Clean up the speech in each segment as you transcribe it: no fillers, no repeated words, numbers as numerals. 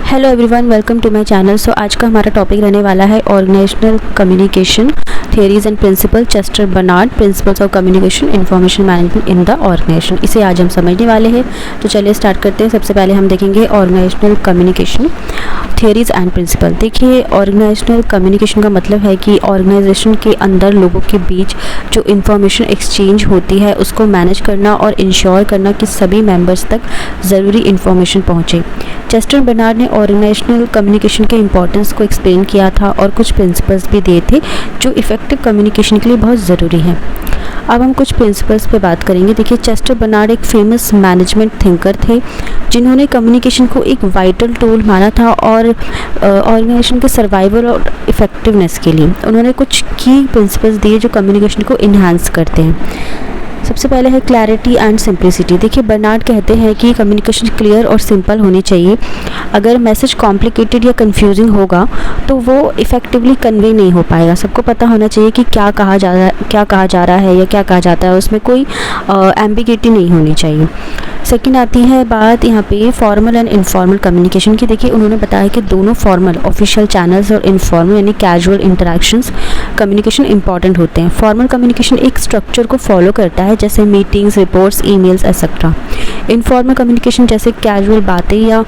Hello everyone, welcome to my channel. So आज का हमारा टॉपिक रहने वाला है organisational communication theories and principle, Chester Barnard, principles of communication information management in the organisation. इसे आज हम समझने वाले हैं। तो चलिए स्टार्ट करते हैं। सबसे पहले हम देखेंगे organisational communication theories and principle. देखिए, ऑर्गेनाइजेशनल कम्युनिकेशन का मतलब है कि ऑर्गेनाइजेशन के अंदर लोगों के बीच जो इन्फॉर्मेशन एक्सचेंज होती है उसको मैनेज करना और इंश्योर करना कि सभी मेंबर्स तक ज़रूरी इन्फॉर्मेशन पहुँचे। चेस्टर बर्नार्ड ने ऑर्गेनाइजेशनल कम्युनिकेशन के इंपॉर्टेंस को एक्सप्लेन किया था और कुछ प्रिंसिपल्स भी दिए थे जो इफ़ेक्टिव कम्युनिकेशन के लिए बहुत ज़रूरी हैं। अब हम कुछ प्रिंसिपल्स पे बात करेंगे। देखिए, चेस्टर बर्नार्ड एक फेमस मैनेजमेंट थिंकर थे जिन्होंने कम्युनिकेशन को एक वाइटल टूल माना था और ऑर्गेनाइजेशन के सर्वाइवल और इफ़ेक्टिवनेस के लिए उन्होंने कुछ की प्रिंसिपल्स दिए जो कम्युनिकेशन को इन्हांस करते हैं। सबसे पहले है क्लैरिटी एंड सिंप्लिसिटी। देखिए, बर्नार्ड कहते हैं कि कम्युनिकेशन क्लियर और सिंपल होनी चाहिए। अगर मैसेज कॉम्प्लिकेटेड या कंफ्यूजिंग होगा तो वो इफ़ेक्टिवली कन्वे नहीं हो पाएगा। सबको पता होना चाहिए कि क्या कहा जा रहा है या क्या कहा जाता है, उसमें कोई एम्बिगिटी नहीं होनी चाहिए। सेकंड आती है बात यहाँ पे फॉर्मल एंड इनफॉर्मल कम्युनिकेशन की। देखिए, उन्होंने बताया कि दोनों फॉर्मल ऑफिशियल चैनल्स और इनफॉर्मल यानी कैजुअल इंटरेक्शंस कम्युनिकेशन इंपॉर्टेंट होते हैं। फॉर्मल कम्युनिकेशन एक स्ट्रक्चर को फॉलो करता है जैसे meetings, reports, emails etcetera. Informal communication जैसे कैजुअल बातें या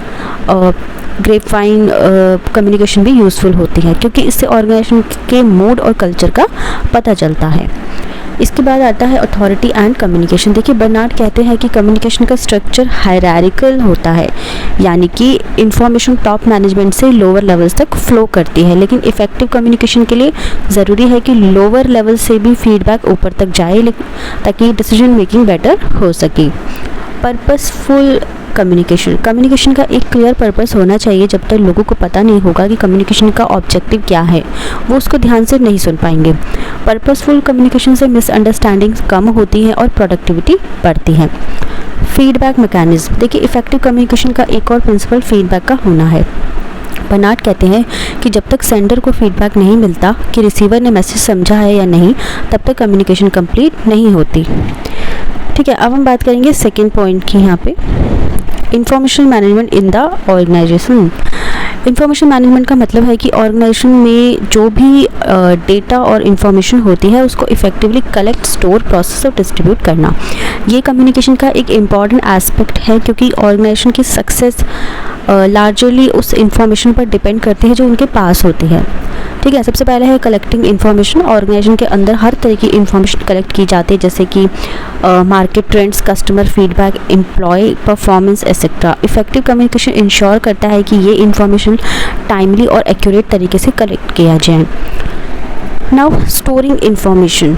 ग्रेपवाइन कम्युनिकेशन भी यूज़फुल होती है क्योंकि इससे ऑर्गेनाइजेशन के मूड और कल्चर का पता चलता है। इसके बाद आता है अथॉरिटी एंड कम्युनिकेशन। देखिए, बर्नार्ड कहते हैं कि कम्युनिकेशन का स्ट्रक्चर हायरार्किकल होता है, यानी कि इंफॉर्मेशन टॉप मैनेजमेंट से लोअर लेवल्स तक फ्लो करती है, लेकिन इफ़ेक्टिव कम्युनिकेशन के लिए ज़रूरी है कि लोअर लेवल से भी फीडबैक ऊपर तक जाए ताकि डिसीजन मेकिंग बेटर हो सके। पर्पसफुल कम्युनिकेशन का एक क्लियर पर्पस होना चाहिए। जब तक लोगों को पता नहीं होगा कि कम्युनिकेशन का ऑब्जेक्टिव क्या है, वो उसको ध्यान से नहीं सुन पाएंगे। पर्पसफुल कम्युनिकेशन से मिसअंडरस्टैंडिंग्स कम होती हैं और प्रोडक्टिविटी बढ़ती है। Feedback mechanism. देखिए, इफेक्टिव कम्युनिकेशन का एक और प्रिंसिपल फीडबैक का होना है। बर्नार्ड कहते हैं कि जब तक सेंडर को फीडबैक नहीं मिलता कि रिसीवर ने मैसेज समझा है या नहीं, तब तक कम्युनिकेशन कंप्लीट नहीं होती। ठीक है, अब हम बात करेंगे सेकेंड पॉइंट की। यहाँ पे information management in the organisation. Information management का मतलब है कि ऑर्गेनाइजेशन में जो भी डेटा और इन्फॉर्मेशन होती है उसको इफ़ेक्टिवली कलेक्ट, स्टोर, प्रोसेस और डिस्ट्रीब्यूट करना। ये कम्युनिकेशन का एक इम्पॉर्टेंट एस्पेक्ट है क्योंकि ऑर्गेनाइजेशन की सक्सेस लार्जली उस इंफॉर्मेशन पर डिपेंड करती है जो उनके पास होती है। ठीक है, सबसे पहले है कलेक्टिंग इन्फॉर्मेशन। ऑर्गेनाइजेशन के अंदर हर तरह की इन्फॉर्मेशन कलेक्ट की जाती है जैसे कि market trends, customer feedback, employee performance etcetera. Effective communication ensure करता है कि ये इन्फॉर्मेशन टाइमली और एक्यूरेट तरीके से कलेक्ट किया जाए। Now storing information.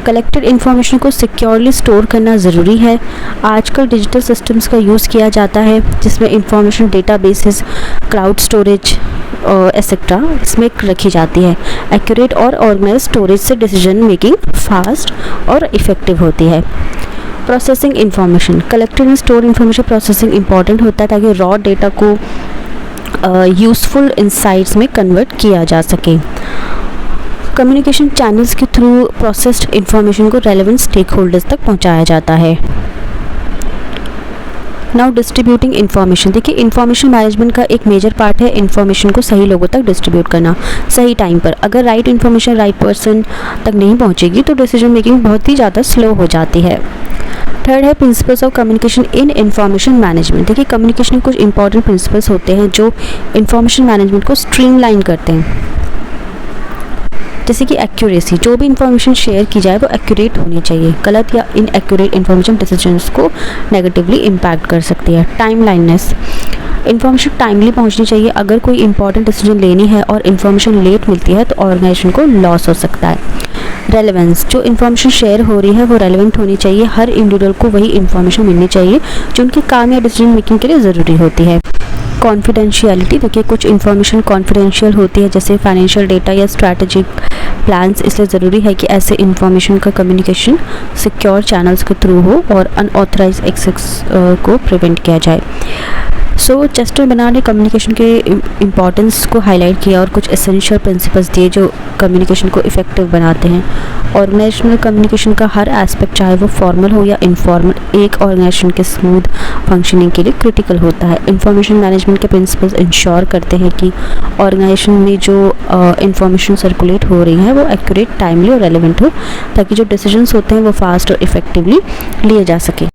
Collected information को सिक्योरली स्टोर करना ज़रूरी है। आजकल डिजिटल सिस्टम्स का यूज़ किया जाता है जिसमें information databases, cloud storage etcetera इसमें रखी जाती है। एक्यूरेट और ऑर्गेनाइज स्टोरेज से डिसीजन मेकिंग फास्ट और इफ़ेक्टिव होती है। Processing information. Collected and store information processing important होता है ताकि रॉ डेटा को यूज़फुल इंसाइट्स में कन्वर्ट किया जा सके। कम्युनिकेशन चैनल्स के थ्रू प्रोसेस्ड इन्फॉर्मेशन को रेलेवेंट स्टेक होल्डर्स तक पहुंचाया जाता है। Now distributing information. देखिए, इन्फॉर्मेशन मैनेजमेंट का एक मेजर पार्ट है इन्फॉर्मेशन को सही लोगों तक डिस्ट्रीब्यूट करना सही टाइम पर। अगर राइट इन्फॉर्मेशन राइट पर्सन तक नहीं पहुंचेगी तो डिसीजन मेकिंग बहुत ही ज़्यादा स्लो हो जाती है। थर्ड है principles of communication in information management. देखिए, कम्युनिकेशन के कुछ इंपॉर्टेंट प्रिंसिपल्स होते हैं जो इंफॉर्मेशन मैनेजमेंट को स्ट्रीमलाइन करते हैं, जैसे कि एक्यूरेसी। जो भी इंफॉर्मेशन शेयर की जाए वो एक्यूरेट होनी चाहिए। गलत या इनएक्यूरेट इंफॉर्मेशन डिसीजंस को नेगेटिवली इम्पैक्ट कर सकती है। टाइमलाइननेस। इन्फॉर्मेशन टाइमली पहुंचनी चाहिए। अगर कोई इंपॉर्टेंट डिसीजन लेनी है और इन्फॉर्मेशन लेट मिलती है तो ऑर्गेनाइजेशन को लॉस हो सकता है। रेलेवेंस। जो इन्फॉर्मेशन शेयर हो रही है वो रेलेवेंट होनी चाहिए। हर इंडिविजुअल को वही इन्फॉर्मेशन मिलनी चाहिए जो उनके काम या डिसीजन मेकिंग के लिए ज़रूरी होती है। कॉन्फिडेंशियलिटी। देखिए, कुछ इन्फॉर्मेशन कॉन्फिडेंशियल होती है जैसे फाइनेंशियल डेटा या स्ट्रैटेजिक प्लान्स, इसलिए ज़रूरी है कि ऐसे इन्फॉर्मेशन का कम्युनिकेशन सिक्योर चैनल्स के थ्रू हो और अनऑथराइज्ड एक्सेस को प्रिवेंट किया जाए। सो चेस्टर बनार्ड ने कम्युनिकेशन के इम्पॉर्टेंस को हाईलाइट किया और कुछ एसेंशियल प्रिंसिपल्स दिए जो कम्युनिकेशन को इफ़ेक्टिव बनाते हैं। ऑर्गेनाइजेशनल कम्युनिकेशन का हर एस्पेक्ट, चाहे वो फॉर्मल हो या इनफॉर्मल, एक ऑर्गेनाइजेशन के स्मूथ फंक्शनिंग के लिए क्रिटिकल होता है। इंफॉर्मेशन मैनेजमेंट के प्रिंसिपल्स इंश्योर करते हैं कि ऑर्गेनाइजेशन में जो इंफॉर्मेशन सर्कुलेट हो रही है वो एक्यूरेट, टाइमली और रेलिवेंट हो, ताकि जो डिसीजंस होते हैं वो फास्ट और इफ़ेक्टिवली लिए जा सके।